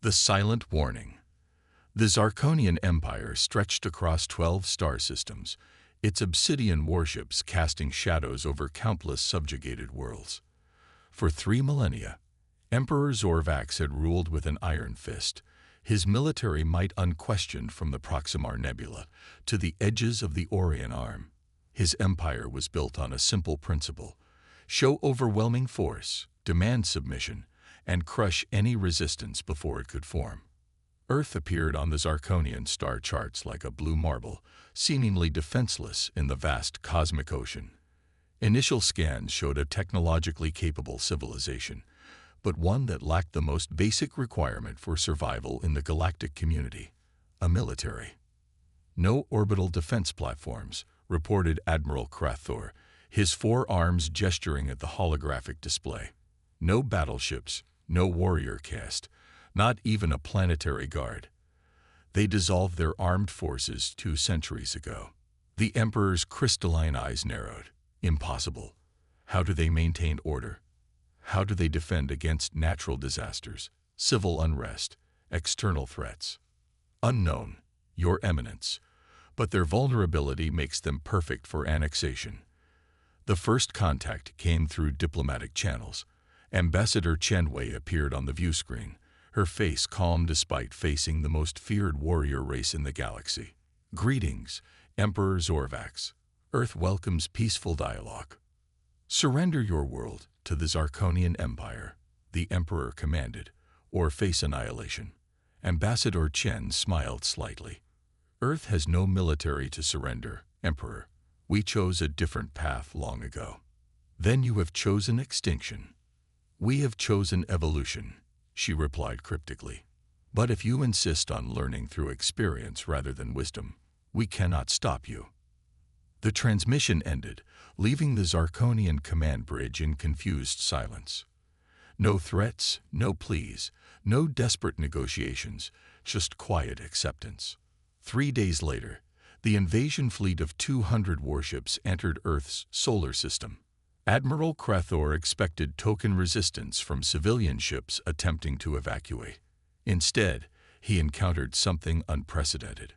The Silent Warning. The Zarkonian Empire stretched across 12 star systems, its obsidian warships casting shadows over countless subjugated worlds. For 3 millennia, Emperor Zorvax had ruled with an iron fist, his military might unquestioned from the Proximar Nebula to the edges of the Orion Arm. His empire was built on a simple principle: show overwhelming force, demand submission, and crush any resistance before it could form. Earth appeared on the Zarkonian star charts like a blue marble, seemingly defenseless in the vast cosmic ocean. Initial scans showed a technologically capable civilization, but one that lacked the most basic requirement for survival in the galactic community: a military. No orbital defense platforms, reported Admiral Krathor, his 4 arms gesturing at the holographic display. No battleships, no warrior caste, not even a planetary guard. They dissolved their armed forces 2 centuries ago. The Emperor's crystalline eyes narrowed. Impossible. How do they maintain order? How do they defend against natural disasters, civil unrest, external threats? Unknown, Your Eminence, but their vulnerability makes them perfect for annexation. The first contact came through diplomatic channels. Ambassador Chenwei appeared on the view screen, her face calm despite facing the most feared warrior race in the galaxy. Greetings, Emperor Zorvax. Earth welcomes peaceful dialogue. Surrender your world to the Zarkonian Empire, the Emperor commanded, or face annihilation. Ambassador Chen smiled slightly. Earth has no military to surrender, Emperor. We chose a different path long ago. Then you have chosen extinction. We have chosen evolution, she replied cryptically. But if you insist on learning through experience rather than wisdom, we cannot stop you. The transmission ended, leaving the Zarkonian command bridge in confused silence. No threats, no pleas, no desperate negotiations, just quiet acceptance. 3 days later, the invasion fleet of 200 warships entered Earth's solar system. Admiral Krathor expected token resistance from civilian ships attempting to evacuate. Instead, he encountered something unprecedented.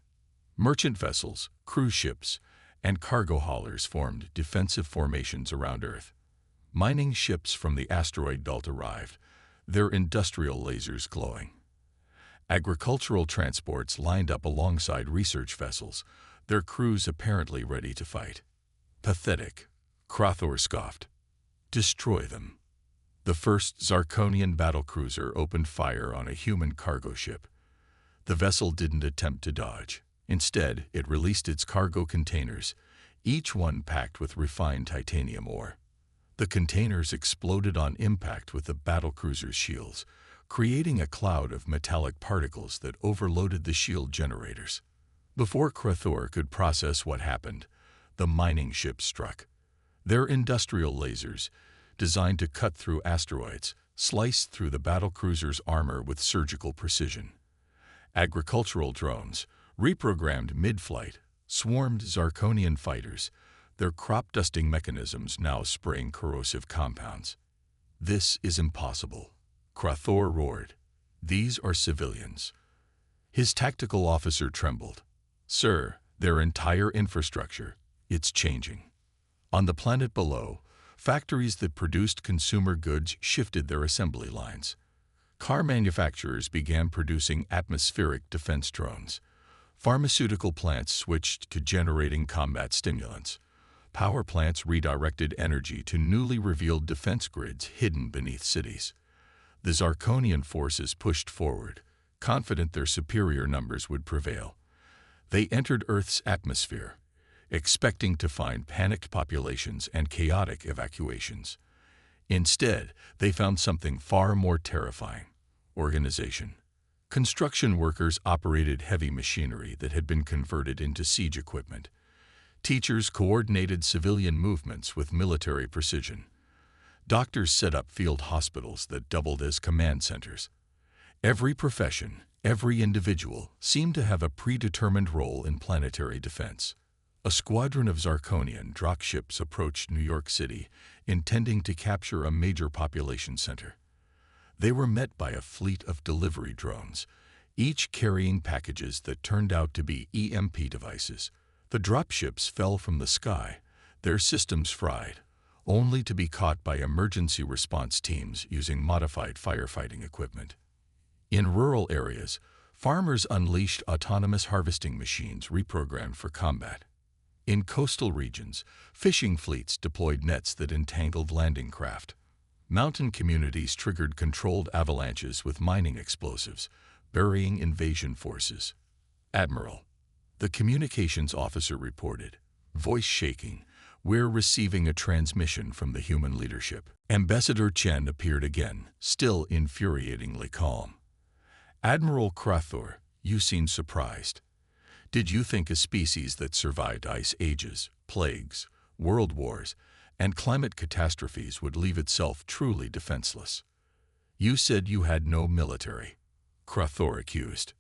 Merchant vessels, cruise ships, and cargo haulers formed defensive formations around Earth. Mining ships from the asteroid belt arrived, their industrial lasers glowing. Agricultural transports lined up alongside research vessels, their crews apparently ready to fight. Pathetic, Krathor scoffed. Destroy them. The first Zarkonian battlecruiser opened fire on a human cargo ship. The vessel didn't attempt to dodge. Instead, it released its cargo containers, each one packed with refined titanium ore. The containers exploded on impact with the battlecruiser's shields, creating a cloud of metallic particles that overloaded the shield generators. Before Krathor could process what happened, the mining ships struck. Their industrial lasers, designed to cut through asteroids, sliced through the battlecruiser's armor with surgical precision. Agricultural drones, reprogrammed mid-flight, swarmed Zarkonian fighters, their crop-dusting mechanisms now spraying corrosive compounds. This is impossible, Krathor roared. These are civilians. His tactical officer trembled. Sir, their entire infrastructure, it's changing. On the planet below, factories that produced consumer goods shifted their assembly lines. Car manufacturers began producing atmospheric defense drones. Pharmaceutical plants switched to generating combat stimulants. Power plants redirected energy to newly revealed defense grids hidden beneath cities. The Zarkonian forces pushed forward, confident their superior numbers would prevail. They entered Earth's atmosphere, expecting to find panicked populations and chaotic evacuations. Instead, they found something far more terrifying: organization. Construction workers operated heavy machinery that had been converted into siege equipment. Teachers coordinated civilian movements with military precision. Doctors set up field hospitals that doubled as command centers. Every profession, every individual seemed to have a predetermined role in planetary defense. A squadron of Zarkonian dropships approached New York City, intending to capture a major population center. They were met by a fleet of delivery drones, each carrying packages that turned out to be EMP devices. The dropships fell from the sky, their systems fried, only to be caught by emergency response teams using modified firefighting equipment. In rural areas, farmers unleashed autonomous harvesting machines reprogrammed for combat. In coastal regions, fishing fleets deployed nets that entangled landing craft. Mountain communities triggered controlled avalanches with mining explosives, burying invasion forces. Admiral, the communications officer reported, voice shaking, "We're receiving a transmission from the human leadership." Ambassador Chen appeared again, still infuriatingly calm. "Admiral Crathor, you seem surprised. Did you think a species that survived ice ages, plagues, world wars, and climate catastrophes would leave itself truly defenseless? You said you had no military," Crathor accused.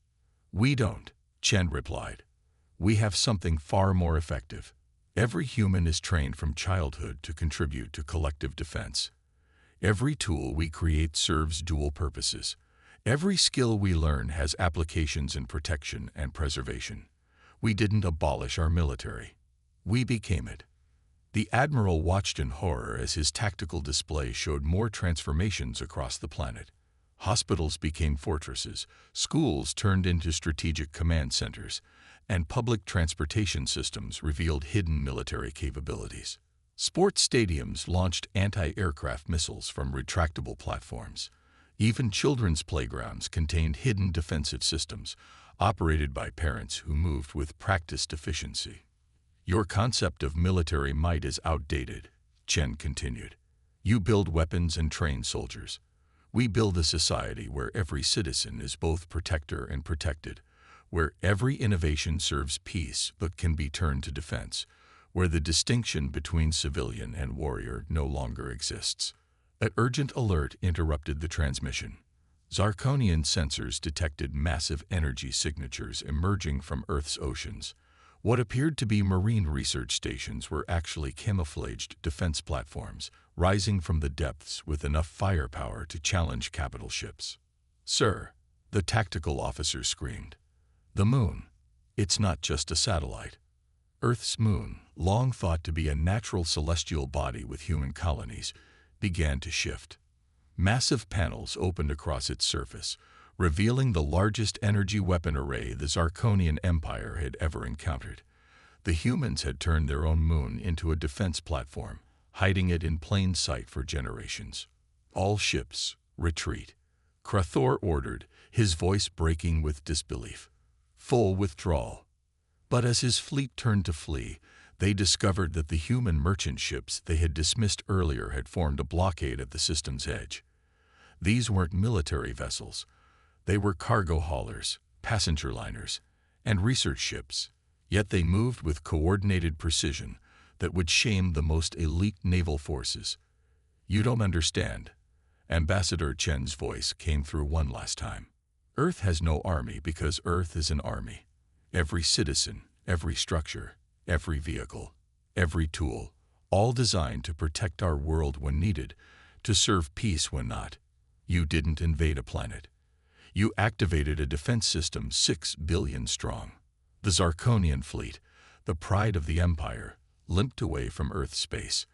"We don't," Chen replied. "We have something far more effective. Every human is trained from childhood to contribute to collective defense. Every tool we create serves dual purposes. Every skill we learn has applications in protection and preservation. We didn't abolish our military. We became it." The Admiral watched in horror as his tactical display showed more transformations across the planet. Hospitals became fortresses, schools turned into strategic command centers, and public transportation systems revealed hidden military capabilities. Sports stadiums launched anti-aircraft missiles from retractable platforms. Even children's playgrounds contained hidden defensive systems, operated by parents who moved with practiced efficiency. "Your concept of military might is outdated," Chen continued. "You build weapons and train soldiers. We build a society where every citizen is both protector and protected, where every innovation serves peace but can be turned to defense, where the distinction between civilian and warrior no longer exists." An urgent alert interrupted the transmission. Zarkonian sensors detected massive energy signatures emerging from Earth's oceans. What appeared to be marine research stations were actually camouflaged defense platforms, rising from the depths with enough firepower to challenge capital ships. "Sir," the tactical officer screamed. "The moon. It's not just a satellite. Earth's moon, long thought to be a natural celestial body with human colonies, began to shift. Massive panels opened across its surface, revealing the largest energy weapon array the Zarkonian Empire had ever encountered. The humans had turned their own moon into a defense platform, hiding it in plain sight for generations. "All ships, retreat," Crathor ordered, his voice breaking with disbelief. "Full withdrawal." But as his fleet turned to flee, they discovered that the human merchant ships they had dismissed earlier had formed a blockade at the system's edge. These weren't military vessels. They were cargo haulers, passenger liners, and research ships, yet they moved with coordinated precision that would shame the most elite naval forces. "You don't understand." Ambassador Chen's voice came through one last time. "Earth has no army because Earth is an army. Every citizen, every structure, every vehicle, every tool, all designed to protect our world when needed, to serve peace when not. You didn't invade a planet. You activated a defense system 6 billion strong. The Zarkonian fleet, the pride of the Empire, limped away from Earth's space.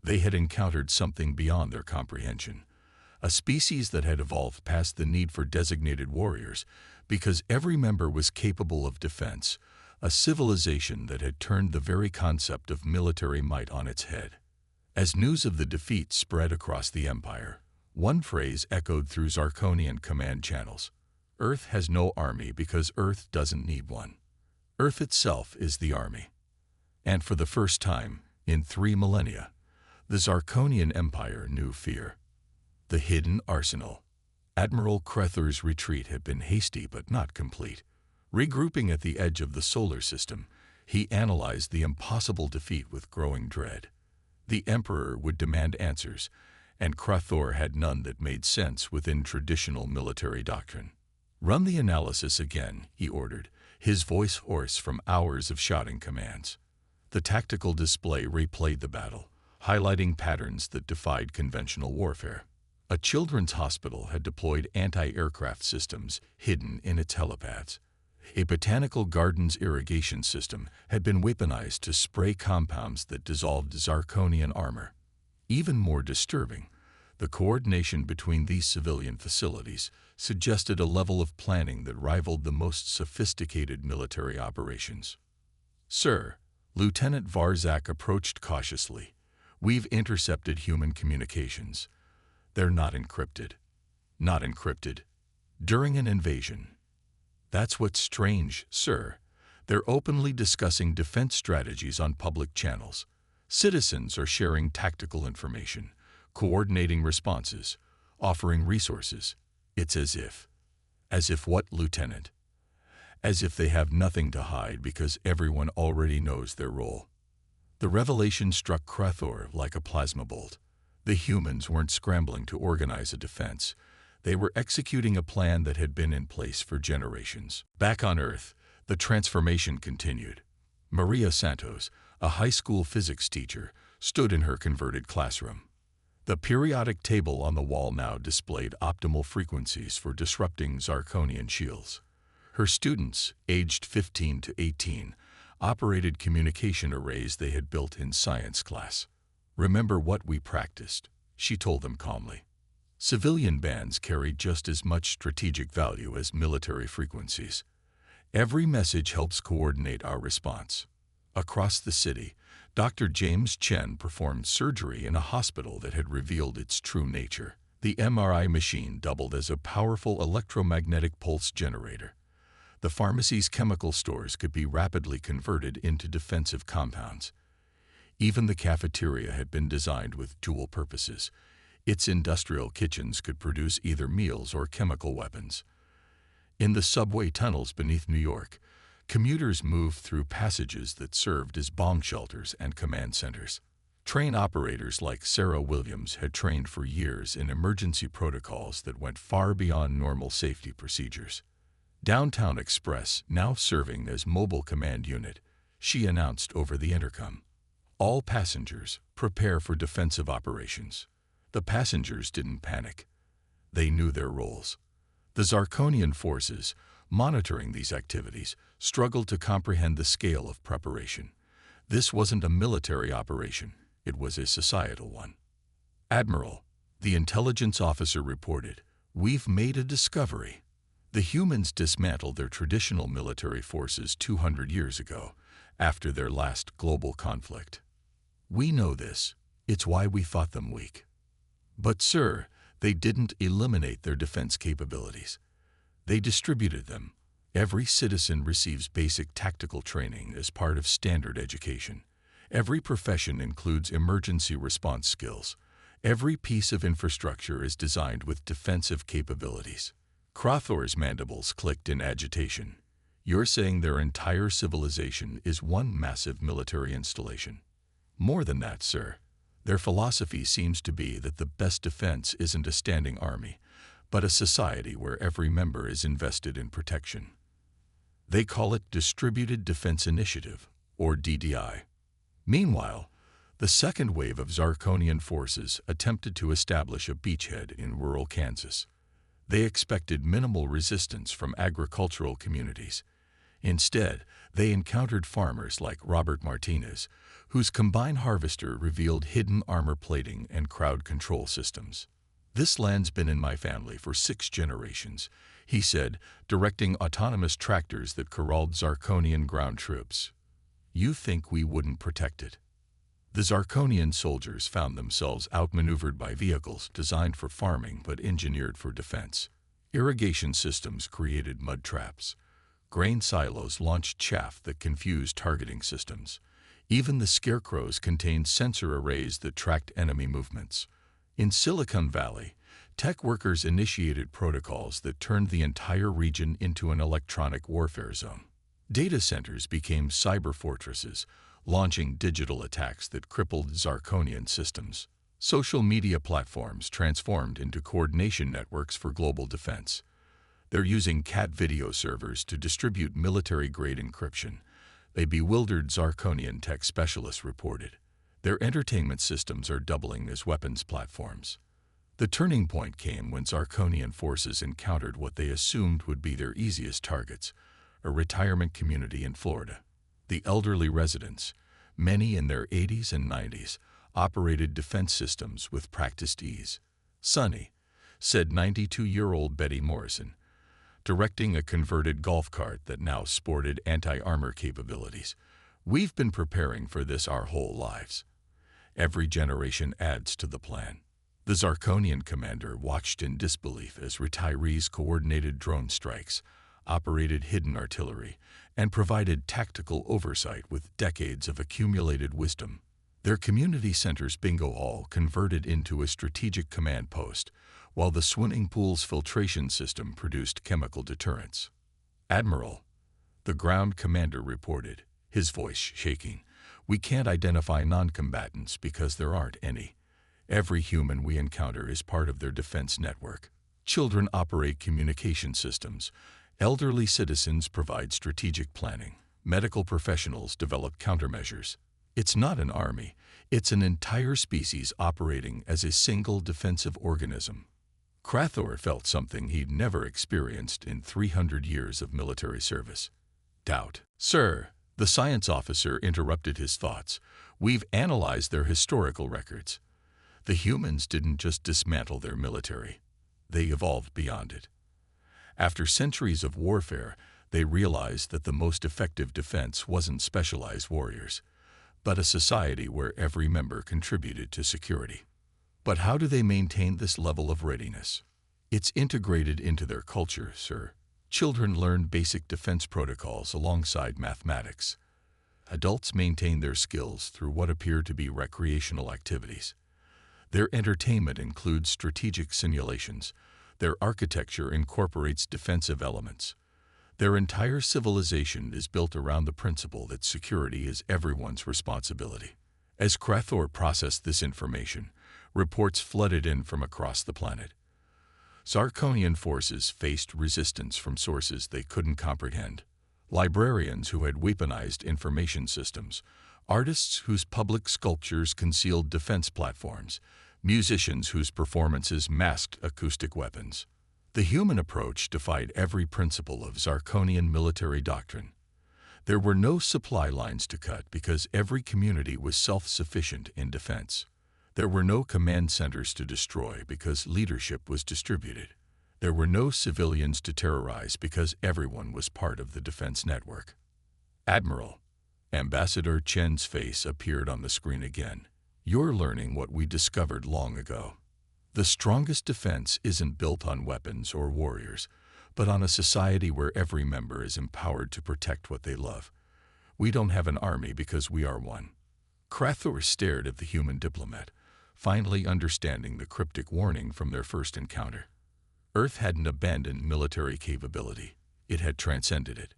They had encountered something beyond their comprehension. A species that had evolved past the need for designated warriors, because every member was capable of defense, a civilization that had turned the very concept of military might on its head. As news of the defeat spread across the Empire, one phrase echoed through Zarkonian command channels: "Earth has no army because Earth doesn't need one. Earth itself is the army." And for the first time, in 3 millennia, the Zarkonian Empire knew fear. The hidden arsenal. Admiral Crathor's retreat had been hasty but not complete. Regrouping at the edge of the solar system, he analyzed the impossible defeat with growing dread. The Emperor would demand answers, and Crathor had none that made sense within traditional military doctrine. "Run the analysis again," he ordered, his voice hoarse from hours of shouting commands. The tactical display replayed the battle, highlighting patterns that defied conventional warfare. A children's hospital had deployed anti-aircraft systems hidden in its helipads. A botanical garden's irrigation system had been weaponized to spray compounds that dissolved zirconian armor. Even more disturbing, the coordination between these civilian facilities suggested a level of planning that rivaled the most sophisticated military operations. "Sir," Lieutenant Varzak approached cautiously, "we've intercepted human communications. They're not encrypted. Not encrypted. During an invasion." "That's what's strange, sir. They're openly discussing defense strategies on public channels. Citizens are sharing tactical information, coordinating responses, offering resources. It's as if. As if what, Lieutenant? As if they have nothing to hide because everyone already knows their role." The revelation struck Krathor like a plasma bolt. The humans weren't scrambling to organize a defense. They were executing a plan that had been in place for generations. Back on Earth, the transformation continued. Maria Santos, a high school physics teacher, stood in her converted classroom. The periodic table on the wall now displayed optimal frequencies for disrupting zirconian shields. Her students, aged 15 to 18, operated communication arrays they had built in science class. "Remember what we practiced," she told them calmly. Civilian bands carried just as much strategic value as military frequencies. Every message helps coordinate our response. Across the city, Dr. James Chen performed surgery in a hospital that had revealed its true nature. The MRI machine doubled as a powerful electromagnetic pulse generator. The pharmacy's chemical stores could be rapidly converted into defensive compounds. Even the cafeteria had been designed with dual purposes. Its industrial kitchens could produce either meals or chemical weapons. In the subway tunnels beneath New York, commuters moved through passages that served as bomb shelters and command centers. Train operators like Sarah Williams had trained for years in emergency protocols that went far beyond normal safety procedures. Downtown Express, now serving as mobile command unit, she announced over the intercom, "All passengers, prepare for defensive operations." The passengers didn't panic. They knew their roles. The Zirconian forces, monitoring these activities, struggled to comprehend the scale of preparation. This wasn't a military operation, it was a societal one. "Admiral," the intelligence officer reported, "we've made a discovery. The humans dismantled their traditional military forces 200 years ago, after their last global conflict. We know this. It's why we thought them weak. But, sir, they didn't eliminate their defense capabilities. They distributed them. Every citizen receives basic tactical training as part of standard education. Every profession includes emergency response skills. Every piece of infrastructure is designed with defensive capabilities." Krathor's mandibles clicked in agitation. "You're saying their entire civilization is one massive military installation?" "More than that, sir. Their philosophy seems to be that the best defense isn't a standing army, but a society where every member is invested in protection. They call it Distributed Defense Initiative, or DDI. Meanwhile, the second wave of Zirconian forces attempted to establish a beachhead in rural Kansas. They expected minimal resistance from agricultural communities. Instead, they encountered farmers like Robert Martinez, whose combine harvester revealed hidden armor plating and crowd control systems. "This land's been in my family for 6 generations," he said, directing autonomous tractors that corralled Zirconian ground troops. "You think we wouldn't protect it?" The Zirconian soldiers found themselves outmaneuvered by vehicles designed for farming but engineered for defense. Irrigation systems created mud traps. Grain silos launched chaff that confused targeting systems. Even the scarecrows contained sensor arrays that tracked enemy movements. In Silicon Valley, tech workers initiated protocols that turned the entire region into an electronic warfare zone. Data centers became cyber fortresses, launching digital attacks that crippled Zirconian systems. Social media platforms transformed into coordination networks for global defense. They're using cat video servers to distribute military-grade encryption, a bewildered Zirconian tech specialist reported. Their entertainment systems are doubling as weapons platforms. The turning point came when Zarkonian forces encountered what they assumed would be their easiest targets, a retirement community in Florida. The elderly residents, many in their 80s and 90s, operated defense systems with practiced ease. "Sonny," said 92-year-old Betty Morrison, directing a converted golf cart that now sported anti-armor capabilities, "we've been preparing for this our whole lives." Every generation adds to the plan. The Zarkonian commander watched in disbelief as retirees coordinated drone strikes, operated hidden artillery, and provided tactical oversight with decades of accumulated wisdom. Their community center's bingo hall converted into a strategic command post, while the swimming pool's filtration system produced chemical deterrents. "Admiral," the ground commander reported, his voice shaking, "we can't identify non-combatants because there aren't any. Every human we encounter is part of their defense network. Children operate communication systems. Elderly citizens provide strategic planning. Medical professionals develop countermeasures. It's not an army. It's an entire species operating as a single defensive organism." Crathor felt something he'd never experienced in 300 years of military service. Doubt. "Sir," the science officer interrupted his thoughts, "we've analyzed their historical records. The humans didn't just dismantle their military. They evolved beyond it. After centuries of warfare, they realized that the most effective defense wasn't specialized warriors, but a society where every member contributed to security." "But how do they maintain this level of readiness?" "It's integrated into their culture, sir. Children learn basic defense protocols alongside mathematics. Adults maintain their skills through what appear to be recreational activities. Their entertainment includes strategic simulations. Their architecture incorporates defensive elements. Their entire civilization is built around the principle that security is everyone's responsibility." As Crathor processed this information, reports flooded in from across the planet. Zarkonian forces faced resistance from sources they couldn't comprehend. Librarians who had weaponized information systems, artists whose public sculptures concealed defense platforms, musicians whose performances masked acoustic weapons. The human approach defied every principle of Zarkonian military doctrine. There were no supply lines to cut because every community was self-sufficient in defense. There were no command centers to destroy because leadership was distributed. There were no civilians to terrorize because everyone was part of the defense network. "Admiral," Ambassador Chen's face appeared on the screen again, "you're learning what we discovered long ago. The strongest defense isn't built on weapons or warriors, but on a society where every member is empowered to protect what they love. We don't have an army because we are one." Crathor stared at the human diplomat, finally understanding the cryptic warning from their first encounter. Earth hadn't abandoned military capability. It had transcended it.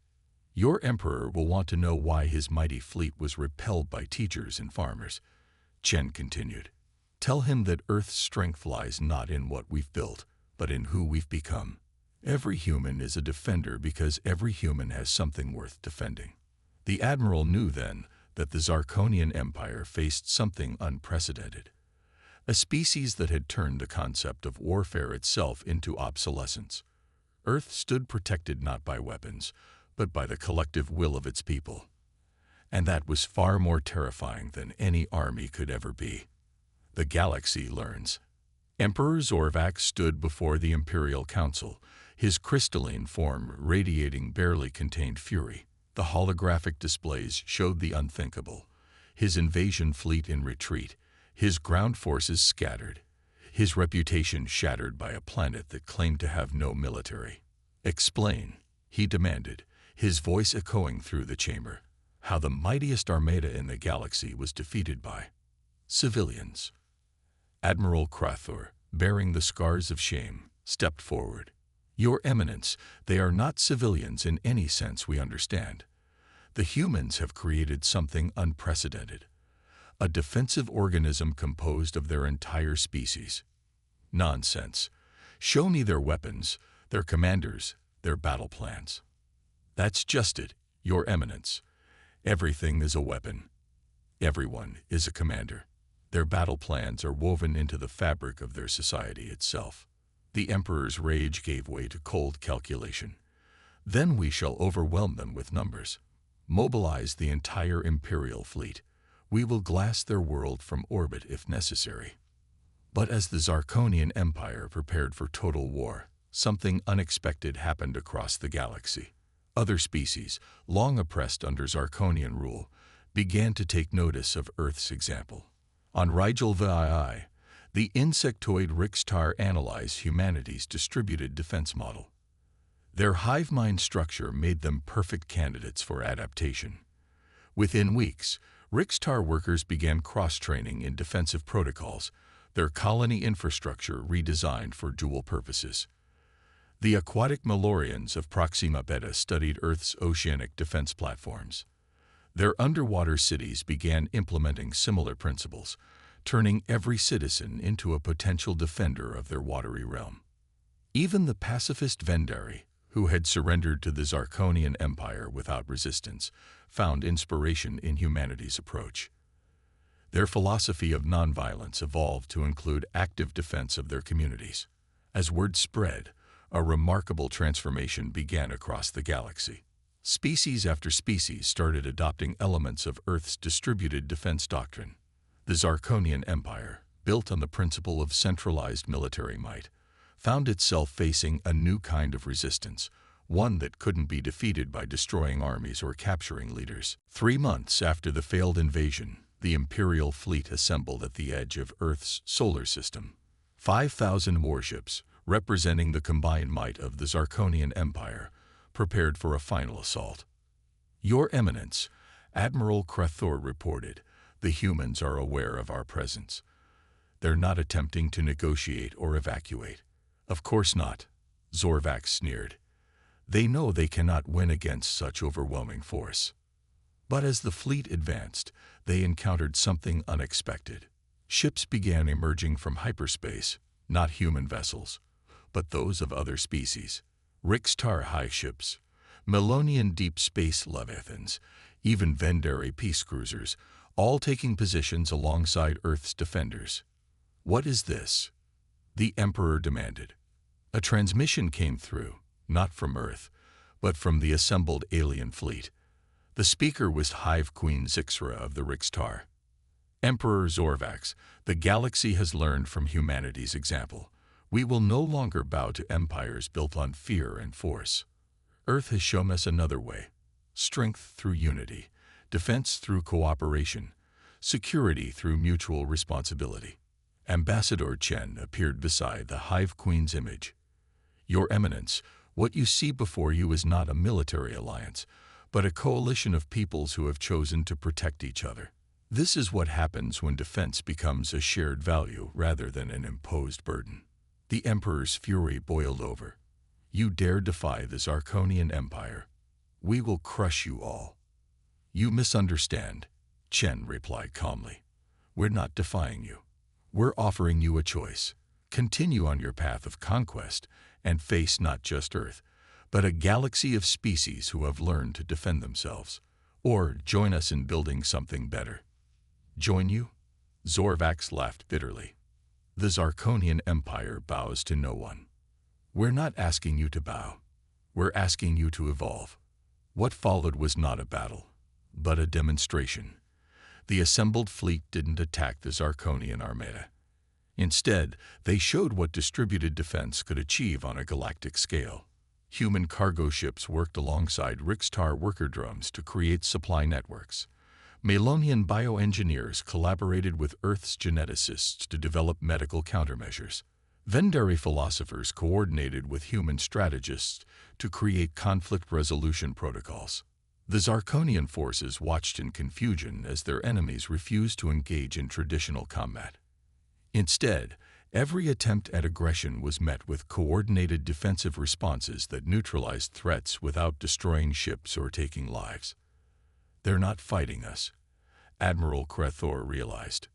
"Your emperor will want to know why his mighty fleet was repelled by teachers and farmers," Chen continued. "Tell him that Earth's strength lies not in what we've built, but in who we've become. Every human is a defender because every human has something worth defending." The admiral knew then that the Zarkonian Empire faced something unprecedented. A species that had turned the concept of warfare itself into obsolescence. Earth stood protected not by weapons, but by the collective will of its people. And that was far more terrifying than any army could ever be. The galaxy learns. Emperor Zorvac stood before the Imperial Council, his crystalline form radiating barely contained fury. The holographic displays showed the unthinkable. His invasion fleet in retreat, his ground forces scattered, his reputation shattered by a planet that claimed to have no military. "Explain," he demanded, his voice echoing through the chamber, "how the mightiest armada in the galaxy was defeated by civilians." Admiral Crathor, bearing the scars of shame, stepped forward. "Your Eminence, they are not civilians in any sense we understand. The humans have created something unprecedented. A defensive organism composed of their entire species." "Nonsense. Show me their weapons, their commanders, their battle plans." "That's just it, Your Eminence. Everything is a weapon. Everyone is a commander. Their battle plans are woven into the fabric of their society itself. The Emperor's rage gave way to cold calculation. Then we shall overwhelm them with numbers. Mobilize the entire Imperial fleet. We will glass their world from orbit if necessary. But as the Zarkonian Empire prepared for total war, something unexpected happened across the galaxy. Other species, long oppressed under Zarkonian rule, began to take notice of Earth's example. On Rigel VII, the insectoid Rixtar analyzed humanity's distributed defense model. Their hive mind structure made them perfect candidates for adaptation. Within weeks, Rixtar workers began cross-training in defensive protocols, their colony infrastructure redesigned for dual purposes. The aquatic Malorians of Proxima Beta studied Earth's oceanic defense platforms. Their underwater cities began implementing similar principles, turning every citizen into a potential defender of their watery realm. Even the pacifist Vendari, who had surrendered to the Zarkonian Empire without resistance, found inspiration in humanity's approach. Their philosophy of nonviolence evolved to include active defense of their communities. As word spread, a remarkable transformation began across the galaxy. Species after species started adopting elements of Earth's distributed defense doctrine. The Zarkonian Empire, built on the principle of centralized military might, found itself facing a new kind of resistance, one that couldn't be defeated by destroying armies or capturing leaders. 3 months after the failed invasion, the Imperial fleet assembled at the edge of Earth's solar system. 5,000 warships, representing the combined might of the Zarkonian Empire, prepared for a final assault. "Your Eminence," Admiral Krathor reported, "the humans are aware of our presence. They're not attempting to negotiate or evacuate." "Of course not," Zorvax sneered. "They know they cannot win against such overwhelming force." But as the fleet advanced, they encountered something unexpected. Ships began emerging from hyperspace, not human vessels, but those of other species. Rixtar high ships, Melonian deep space leviathans, even Vendari peace cruisers, all taking positions alongside Earth's defenders. "What is this?" the Emperor demanded. A transmission came through, not from Earth, but from the assembled alien fleet. The speaker was Hive Queen Zixra of the Rixtar. "Emperor Zorvax, the galaxy has learned from humanity's example. We will no longer bow to empires built on fear and force. Earth has shown us another way: strength through unity, defense through cooperation, security through mutual responsibility." Ambassador Chen appeared beside the Hive Queen's image. "Your Eminence, what you see before you is not a military alliance, but a coalition of peoples who have chosen to protect each other. This is what happens when defense becomes a shared value rather than an imposed burden." The Emperor's fury boiled over. "You dare defy the Zarkonian Empire? We will crush you all." "You misunderstand," Chen replied calmly. "We're not defying you. We're offering you a choice. Continue on your path of conquest and face not just Earth, but a galaxy of species who have learned to defend themselves. Or join us in building something better." "Join you?" Zorvax laughed bitterly. "The Zarkonian Empire bows to no one. We're not asking you to bow. We're asking you to evolve." What followed was not a battle, but a demonstration. The assembled fleet didn't attack the Zarkonian Armada. Instead, they showed what distributed defense could achieve on a galactic scale. Human cargo ships worked alongside Rixtar worker drones to create supply networks. Melonian bioengineers collaborated with Earth's geneticists to develop medical countermeasures. Vendari philosophers coordinated with human strategists to create conflict resolution protocols. The Zarkonian forces watched in confusion as their enemies refused to engage in traditional combat. Instead, every attempt at aggression was met with coordinated defensive responses that neutralized threats without destroying ships or taking lives. "They're not fighting us," Admiral Krathor realized.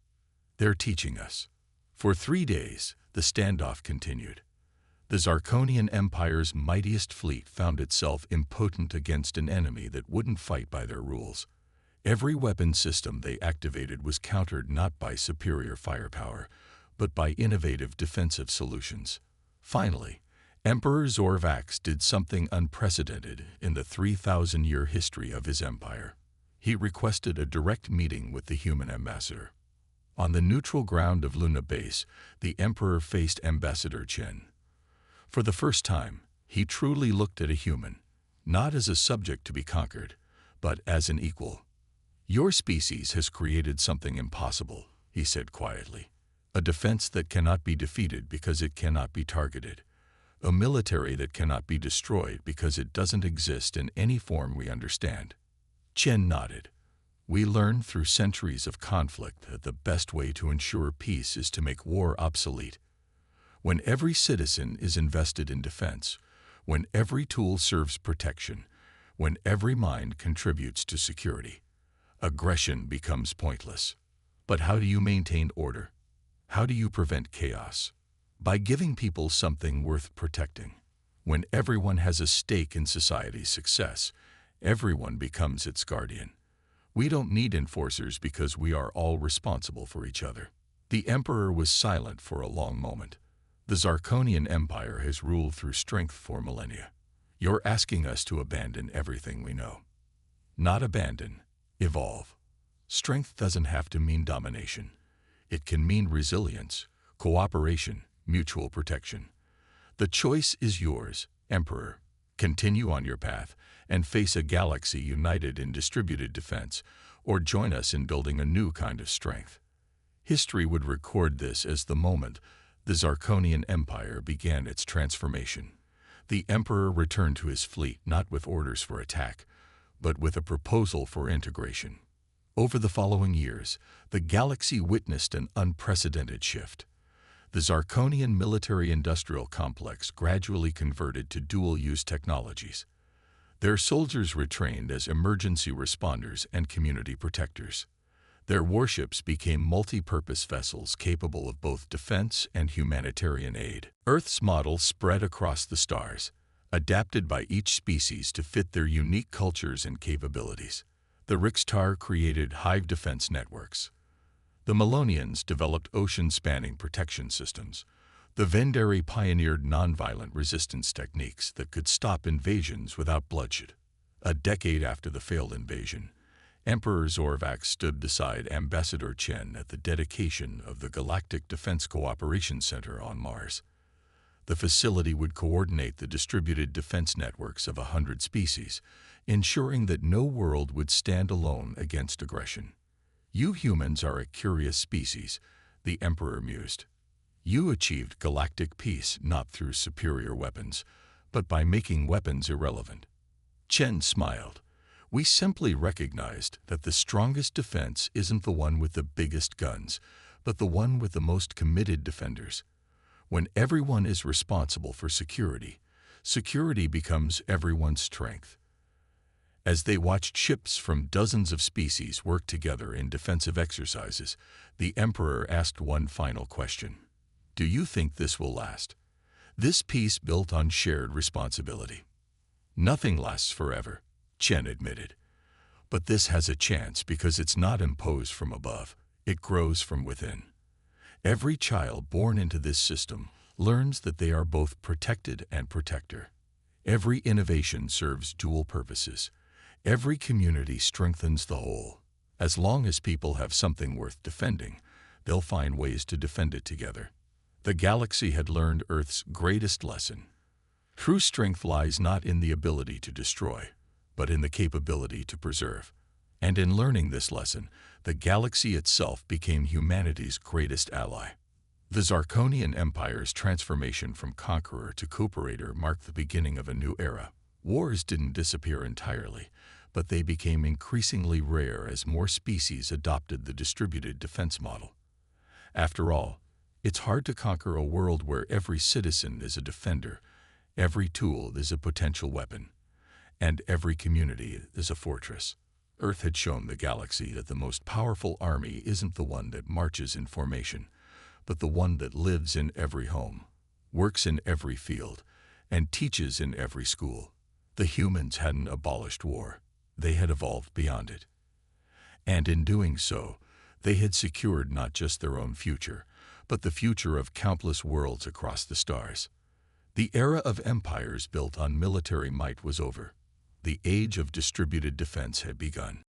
"They're teaching us." For 3 days, the standoff continued. The Zarkonian Empire's mightiest fleet found itself impotent against an enemy that wouldn't fight by their rules. Every weapon system they activated was countered not by superior firepower, but by innovative defensive solutions. Finally, Emperor Zorvax did something unprecedented in the 3,000-year history of his empire. He requested a direct meeting with the human ambassador. On the neutral ground of Luna Base, the Emperor faced Ambassador Chen. For the first time, he truly looked at a human, not as a subject to be conquered, but as an equal. "Your species has created something impossible," he said quietly. "A defense that cannot be defeated because it cannot be targeted. A military that cannot be destroyed because it doesn't exist in any form we understand." Chen nodded. "We learned through centuries of conflict that the best way to ensure peace is to make war obsolete. When every citizen is invested in defense, when every tool serves protection, when every mind contributes to security, aggression becomes pointless. But how do you maintain order? How do you prevent chaos? By giving people something worth protecting. When everyone has a stake in society's success, everyone becomes its guardian. We don't need enforcers because we are all responsible for each other." The Emperor was silent for a long moment. "The Zarkonian Empire has ruled through strength for millennia. You're asking us to abandon everything we know." "Not abandon, evolve. Strength doesn't have to mean domination. It can mean resilience, cooperation, mutual protection. The choice is yours, Emperor. Continue on your path and face a galaxy united in distributed defense, or join us in building a new kind of strength." History would record this as the moment the Zarkonian Empire began its transformation. The Emperor returned to his fleet not with orders for attack, but with a proposal for integration. Over the following years, the galaxy witnessed an unprecedented shift. The Zarkonian military-industrial complex gradually converted to dual-use technologies. Their soldiers were trained as emergency responders and community protectors. Their warships became multi-purpose vessels capable of both defense and humanitarian aid. Earth's model spread across the stars, adapted by each species to fit their unique cultures and capabilities. The Rixtar created hive defense networks. The Melonians developed ocean-spanning protection systems. The Vendari pioneered nonviolent resistance techniques that could stop invasions without bloodshed. A decade after the failed invasion, Emperor Zorvax stood beside Ambassador Chen at the dedication of the Galactic Defense Cooperation Center on Mars. The facility would coordinate the distributed defense networks of 100 species, ensuring that no world would stand alone against aggression. "You humans are a curious species," the Emperor mused. "You achieved galactic peace not through superior weapons, but by making weapons irrelevant." Chen smiled. "We simply recognized that the strongest defense isn't the one with the biggest guns, but the one with the most committed defenders. When everyone is responsible for security, security becomes everyone's strength." As they watched ships from dozens of species work together in defensive exercises, the Emperor asked one final question. "Do you think this will last? This peace built on shared responsibility?" "Nothing lasts forever," Chen admitted. "But this has a chance because it's not imposed from above. It grows from within. Every child born into this system learns that they are both protected and protector. Every innovation serves dual purposes. Every community strengthens the whole. As long as people have something worth defending, they'll find ways to defend it together." The galaxy had learned Earth's greatest lesson. True strength lies not in the ability to destroy, but in the capability to preserve. And in learning this lesson, the galaxy itself became humanity's greatest ally. The Zarkonian Empire's transformation from conqueror to cooperator marked the beginning of a new era. Wars didn't disappear entirely, but they became increasingly rare as more species adopted the distributed defense model. After all, it's hard to conquer a world where every citizen is a defender, every tool is a potential weapon, and every community is a fortress. Earth had shown the galaxy that the most powerful army isn't the one that marches in formation, but the one that lives in every home, works in every field, and teaches in every school. The humans hadn't abolished war. They had evolved beyond it. And in doing so, they had secured not just their own future, but the future of countless worlds across the stars. The era of empires built on military might was over. The age of distributed defense had begun.